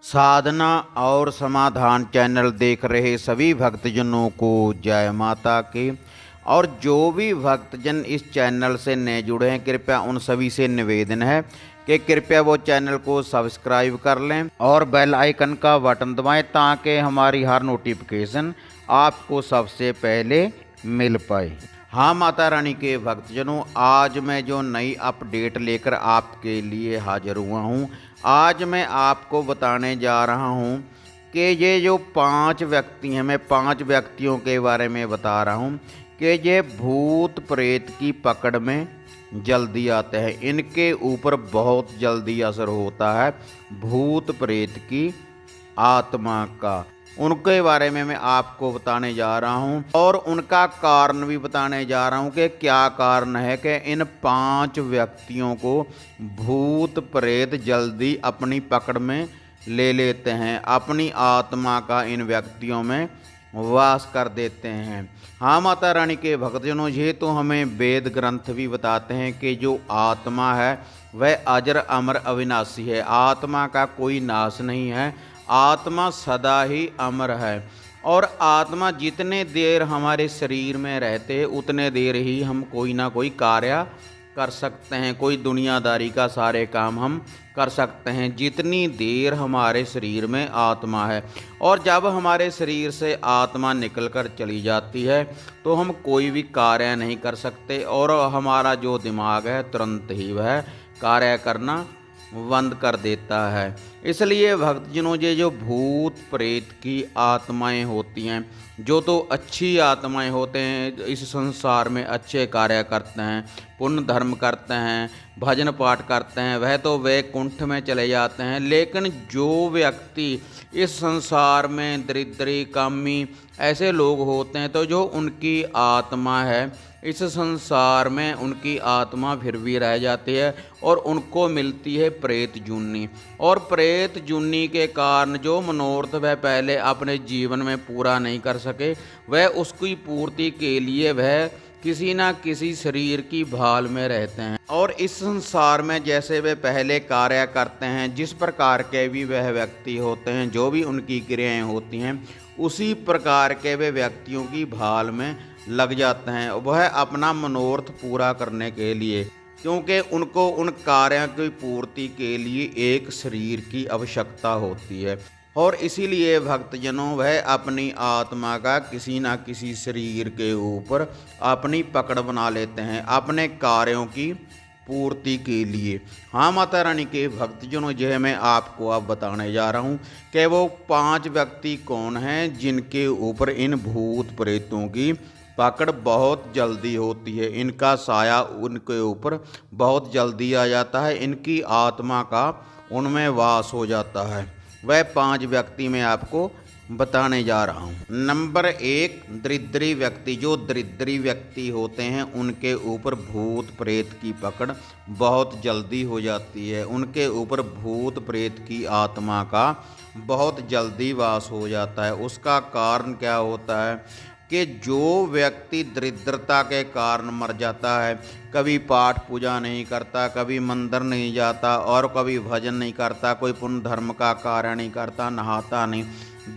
साधना और समाधान चैनल देख रहे सभी भक्तजनों को जय माता की। और जो भी भक्तजन इस चैनल से नए जुड़े हैं, कृपया उन सभी से निवेदन है कि कृपया वो चैनल को सब्सक्राइब कर लें और बेल आइकन का बटन दबाएं ताकि हमारी हर नोटिफिकेशन आपको सबसे पहले मिल पाए। हाँ माता रानी के भक्तजनों, आज मैं जो नई अपडेट लेकर आपके लिए हाजिर हुआ हूँ। आज मैं आपको बताने जा रहा हूँ कि ये जो 5 व्यक्ति हैं, मैं 5 व्यक्तियों के बारे में बता रहा हूँ कि ये भूत प्रेत की पकड़ में जल्दी आते हैं। इनके ऊपर बहुत जल्दी असर होता है भूत प्रेत की आत्मा का। उनके बारे में मैं आपको बताने जा रहा हूं और उनका कारण भी बताने जा रहा हूं कि क्या कारण है कि इन 5 व्यक्तियों को भूत प्रेत जल्दी अपनी पकड़ में ले लेते हैं, अपनी आत्मा का इन व्यक्तियों में वास कर देते हैं। हाँ माता रानी के भक्तजनों, ये तो हमें वेद ग्रंथ भी बताते हैं कि जो आत्मा है वह अजर अमर अविनाशी है। आत्मा का कोई नाश नहीं है, आत्मा सदा ही अमर है। और आत्मा जितने देर हमारे शरीर में रहते हैं उतने देर ही हम कोई ना कोई कार्य कर सकते हैं, कोई दुनियादारी का सारे काम हम कर सकते हैं जितनी देर हमारे शरीर में आत्मा है। और जब हमारे शरीर से आत्मा निकल कर चली जाती है तो हम कोई भी कार्य नहीं कर सकते और हमारा जो दिमाग है तुरंत ही वह कार्य करना बंद कर देता है। इसलिए भक्तजनों, ये जो भूत प्रेत की आत्माएं होती हैं, जो तो अच्छी आत्माएं होते हैं, इस संसार में अच्छे कार्य करते हैं, पुण्य धर्म करते हैं, भजन पाठ करते हैं, वह तो वैकुंठ में चले जाते हैं। लेकिन जो व्यक्ति इस संसार में दरिद्री कामी ऐसे लोग होते हैं, तो जो उनकी आत्मा है इस संसार में, उनकी आत्मा फिर भी रह जाती है और उनको मिलती है प्रेत जूनी। और प्रेत जूनी के कारण जो मनोरथ वह पहले अपने जीवन में पूरा नहीं कर सके, वह उसकी पूर्ति के लिए वह किसी ना किसी शरीर की भाल में रहते हैं। और इस संसार में जैसे वे पहले कार्य करते हैं, जिस प्रकार के भी वह व्यक्ति होते हैं, जो भी उनकी क्रियाएं होती हैं, उसी प्रकार के वे व्यक्तियों की भाल में लग जाते हैं, वह अपना मनोरथ पूरा करने के लिए, क्योंकि उनको उन कार्यों की पूर्ति के लिए एक शरीर की आवश्यकता होती है। और इसीलिए भक्तजनों, वह अपनी आत्मा का किसी न किसी शरीर के ऊपर अपनी पकड़ बना लेते हैं अपने कार्यों की पूर्ति के लिए। हाँ माता रानी के भक्तजनों, यह मैं आपको अब बताने जा रहा हूँ कि वो 5 व्यक्ति कौन हैं जिनके ऊपर इन भूत प्रेतों की पकड़ बहुत जल्दी होती है। इनका साया उनके ऊपर बहुत जल्दी आ जाता है, इनकी आत्मा का उनमें वास हो जाता है। वह 5 व्यक्ति मैं आपको बताने जा रहा हूँ। नंबर 1, दरिद्री व्यक्ति। जो दरिद्री व्यक्ति होते हैं उनके ऊपर भूत प्रेत की पकड़ बहुत जल्दी हो जाती है, उनके ऊपर भूत प्रेत की आत्मा का बहुत जल्दी वास हो जाता है। उसका कारण क्या होता है कि जो व्यक्ति दरिद्रता के कारण मर जाता है, कभी पाठ पूजा नहीं करता, कभी मंदिर नहीं जाता और कभी भजन नहीं करता, कोई पुण्य धर्म का कार्य नहीं करता, नहाता नहीं,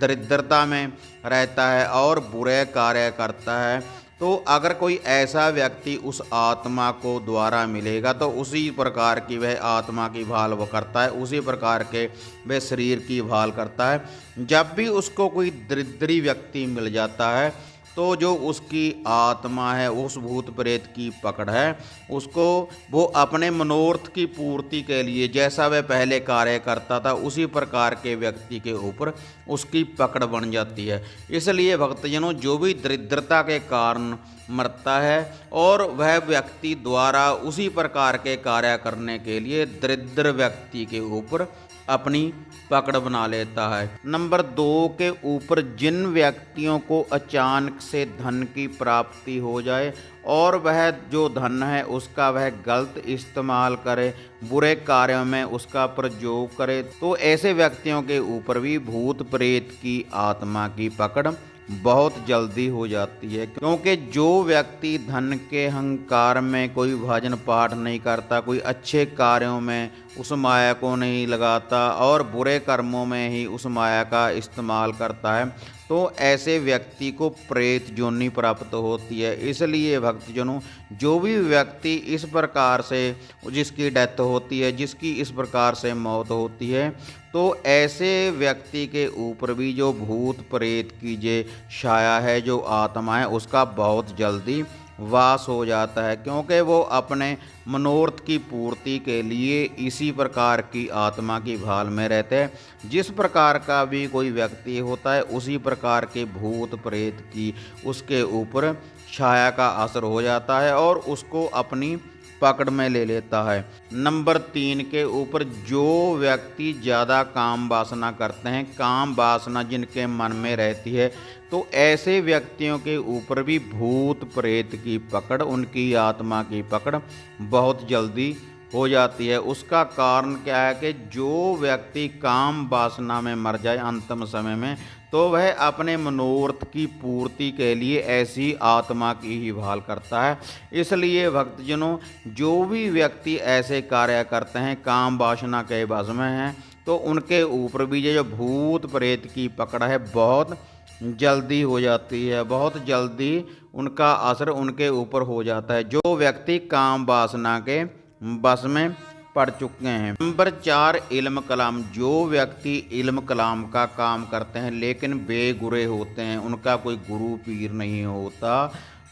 दरिद्रता में रहता है और बुरे कार्य करता है, तो अगर कोई ऐसा व्यक्ति उस आत्मा को द्वारा मिलेगा तो उसी प्रकार की वह आत्मा की भाल वो करता है, उसी प्रकार के वह शरीर की भाल करता है। जब भी उसको कोई दरिद्री व्यक्ति मिल जाता है तो जो उसकी आत्मा है, उस भूत प्रेत की पकड़ है, उसको वो अपने मनोरथ की पूर्ति के लिए जैसा वह पहले कार्य करता था उसी प्रकार के व्यक्ति के ऊपर उसकी पकड़ बन जाती है। इसलिए भक्तजनों, जो भी दरिद्रता के कारण मरता है और वह व्यक्ति द्वारा उसी प्रकार के कार्य करने के लिए दरिद्र व्यक्ति के ऊपर अपनी पकड़ बना लेता है। नंबर 2 के ऊपर, जिन व्यक्तियों को अचानक से धन की प्राप्ति हो जाए और वह जो धन है उसका वह गलत इस्तेमाल करे, बुरे कार्यों में उसका प्रयोग करे, तो ऐसे व्यक्तियों के ऊपर भी भूत प्रेत की आत्मा की पकड़ बहुत जल्दी हो जाती है। क्योंकि जो व्यक्ति धन के अहंकार में कोई भजन पाठ नहीं करता, कोई अच्छे कार्यों में उस माया को नहीं लगाता और बुरे कर्मों में ही उस माया का इस्तेमाल करता है, तो ऐसे व्यक्ति को प्रेत योनि प्राप्त होती है। इसलिए भक्तजनों, जो भी व्यक्ति इस प्रकार से जिसकी डेथ होती है, जिसकी इस प्रकार से मौत होती है, तो ऐसे व्यक्ति के ऊपर भी जो भूत प्रेत की जो छाया है, जो आत्मा है, उसका बहुत जल्दी वास हो जाता है। क्योंकि वो अपने मनोरथ की पूर्ति के लिए इसी प्रकार की आत्मा की भाल में रहते हैं। जिस प्रकार का भी कोई व्यक्ति होता है, उसी प्रकार के भूत प्रेत की उसके ऊपर छाया का असर हो जाता है और उसको अपनी पकड़ में ले लेता है। नंबर 3 के ऊपर, जो व्यक्ति ज़्यादा काम वासना करते हैं, काम वासना जिनके मन में रहती है, तो ऐसे व्यक्तियों के ऊपर भी भूत प्रेत की पकड़, उनकी आत्मा की पकड़ बहुत जल्दी हो जाती है। उसका कारण क्या है कि जो व्यक्ति काम वासना में मर जाए अंतिम समय में, तो वह अपने मनोरथ की पूर्ति के लिए ऐसी आत्मा की ही भाल करता है। इसलिए भक्तजनों, जो भी व्यक्ति ऐसे कार्य करते हैं, काम वासना के वश में हैं, तो उनके ऊपर भी जो भूत प्रेत की पकड़ है बहुत जल्दी हो जाती है, बहुत जल्दी उनका असर उनके ऊपर हो जाता है, जो व्यक्ति काम वासना के बस में पढ़ चुके हैं। नंबर 4, इल्म कलाम। जो व्यक्ति इल्म कलाम का काम करते हैं लेकिन बेगुरे होते हैं, उनका कोई गुरु पीर नहीं होता,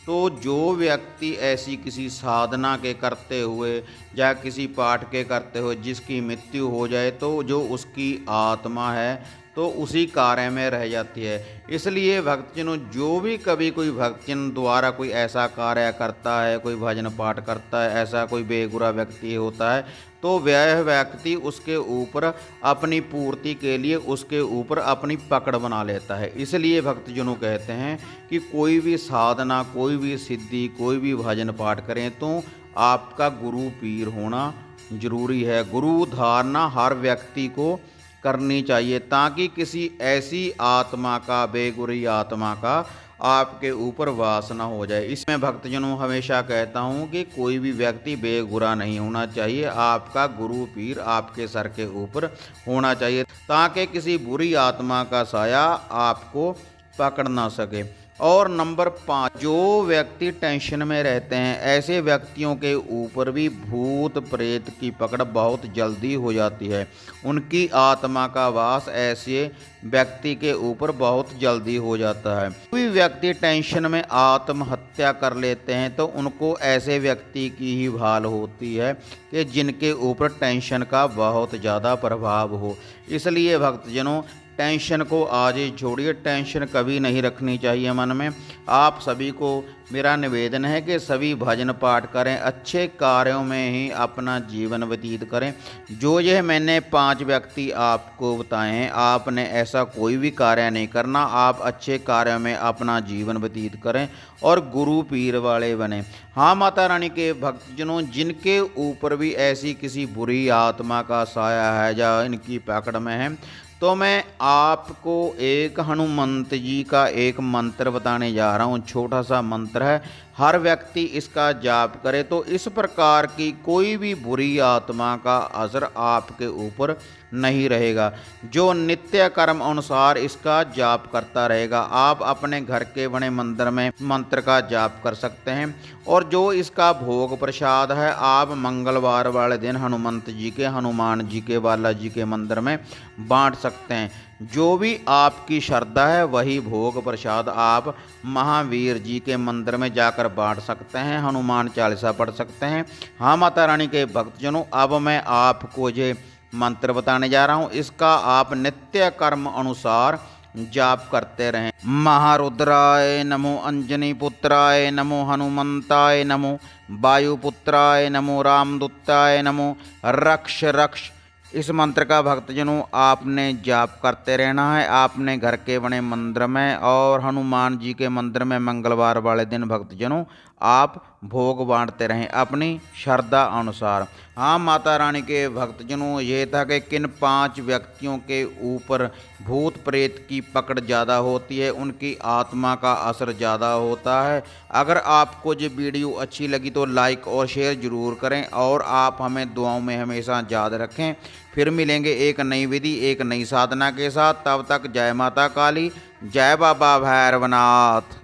तो जो व्यक्ति ऐसी किसी साधना के करते हुए या किसी पाठ के करते हुए जिसकी मृत्यु हो जाए, तो जो उसकी आत्मा है तो उसी कार्य में रह जाती है। इसलिए भक्तजनों, जो भी कभी कोई भक्तजन द्वारा कोई ऐसा कार्य करता है, कोई भजन पाठ करता है, ऐसा कोई बेगुरा व्यक्ति होता है, तो वह व्यक्ति उसके ऊपर अपनी पूर्ति के लिए उसके ऊपर अपनी पकड़ बना लेता है। इसलिए भक्तजनों कहते हैं कि कोई भी साधना, कोई भी सिद्धि, कोई भी भजन पाठ करें तो आपका गुरु पीर होना जरूरी है। गुरु धारणा हर व्यक्ति को करनी चाहिए, ताकि किसी ऐसी आत्मा का, बेगुरी आत्मा का आपके ऊपर वास न हो जाए। इसमें भक्तजनों हमेशा कहता हूँ कि कोई भी व्यक्ति बेगुरा नहीं होना चाहिए, आपका गुरु पीर आपके सर के ऊपर होना चाहिए, ताकि किसी बुरी आत्मा का साया आपको पकड़ ना सके। और नंबर 5, जो व्यक्ति टेंशन में रहते हैं, ऐसे व्यक्तियों के ऊपर भी भूत प्रेत की पकड़ बहुत जल्दी हो जाती है। उनकी आत्मा का वास ऐसे व्यक्ति के ऊपर बहुत जल्दी हो जाता है। कोई व्यक्ति टेंशन में आत्महत्या कर लेते हैं, तो उनको ऐसे व्यक्ति की ही भाल होती है कि जिनके ऊपर टेंशन का बहुत ज़्यादा प्रभाव हो। इसलिए भक्तजनों, टेंशन को आज ही छोड़िए, टेंशन कभी नहीं रखनी चाहिए मन में। आप सभी को मेरा निवेदन है कि सभी भजन पाठ करें, अच्छे कार्यों में ही अपना जीवन व्यतीत करें। जो यह मैंने 5 व्यक्ति आपको बताए हैं, आपने ऐसा कोई भी कार्य नहीं करना, आप अच्छे कार्यों में अपना जीवन व्यतीत करें और गुरु पीर वाले बने। हाँ माता रानी के भक्तजनों, जिनके ऊपर भी ऐसी किसी बुरी आत्मा का साया है या इनकी पकड़ में है, तो मैं आपको एक हनुमंत जी का एक मंत्र बताने जा रहा हूँ। छोटा सा मंत्र है, हर व्यक्ति इसका जाप करे तो इस प्रकार की कोई भी बुरी आत्मा का असर आपके ऊपर नहीं रहेगा। जो नित्य कर्म अनुसार इसका जाप करता रहेगा, आप अपने घर के बने मंदिर में मंत्र का जाप कर सकते हैं। और जो इसका भोग प्रसाद है, आप मंगलवार वाले दिन हनुमंत जी के, हनुमान जी के, बालाजी के मंदिर में बांट सकते हैं। जो भी आपकी श्रद्धा है वही भोग प्रसाद आप महावीर जी के मंदिर में जाकर बांट सकते हैं, हनुमान चालीसा पढ़ सकते हैं। हाँ माता रानी के भक्तजनों, अब मैं आपको ये मंत्र बताने जा रहा हूँ, इसका आप नित्य कर्म अनुसार जाप करते रहें। महारुद्राय नमो, अंजनी पुत्राय नमो, हनुमंताय नमो, वायुपुत्राय नमो, रामदूताय नमो, रक्ष रक्ष। इस मंत्र का भक्तजनों आपने जाप करते रहना है, आपने घर के बने मंदिर में और हनुमान जी के मंदिर में मंगलवार वाले दिन भक्तजनों आप भोग बांटते रहें अपनी श्रद्धा अनुसार। हाँ, माता रानी के भक्तजनों, ये था कि किन 5 व्यक्तियों के ऊपर भूत प्रेत की पकड़ ज़्यादा होती है, उनकी आत्मा का असर ज़्यादा होता है। अगर आपको ये वीडियो अच्छी लगी तो लाइक और शेयर ज़रूर करें और आप हमें दुआओं में हमेशा याद रखें। फिर मिलेंगे एक नई विधि, एक नई साधना के साथ। तब तक जय माता काली, जय बाबा भैरवनाथ।